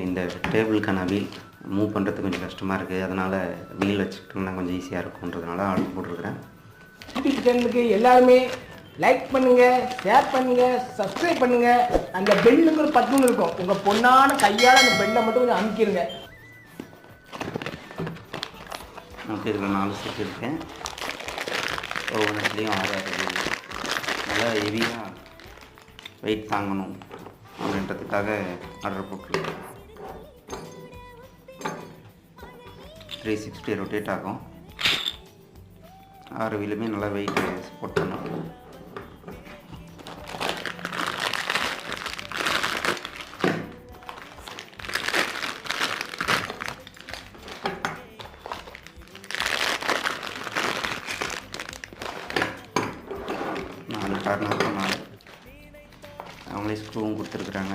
இந்த டேபிளுக்கான wheel move பண்ணுறதுக்கு கொஞ்சம் கஷ்டமாக இருக்குது. அதனால் வீல் வச்சுக்கிட்டோம்னா கொஞ்சம் ஈஸியாக இருக்கும்ன்றதுனால ஆர்டர் போட்டிருக்கிறேன். யூடியூப் சேனலுக்கு எல்லாருமே லைக் பண்ணுங்கள், ஷேர் பண்ணுங்கள், சப்ஸ்கிரைப் பண்ணுங்கள். அந்த பெல்லுக்கு ஒரு பட்டன் இருக்கும், உங்கள் பொண்ணான கையால் அந்த பெல்லை மட்டும் கொஞ்சம் அமுக்கிடுங்க. நமக்கு இதில் 4 செட் இருக்கேன். ஒவ்வொன்றுலேயும் 6 நல்லா ஹெவியாக வெயிட் தாங்கணும் அப்படின்றதுக்காக ஆர்டர் போட்டிருக்கேன். 360 ரொட்டேட் ஆகும். 6 வீலுமே நல்லா வெயிட் சப்போர்ட் பண்ணும். கார்னருக்கும் 4 அவங்களே ஸ்க்ரூவும் கொடுத்துருக்குறாங்க.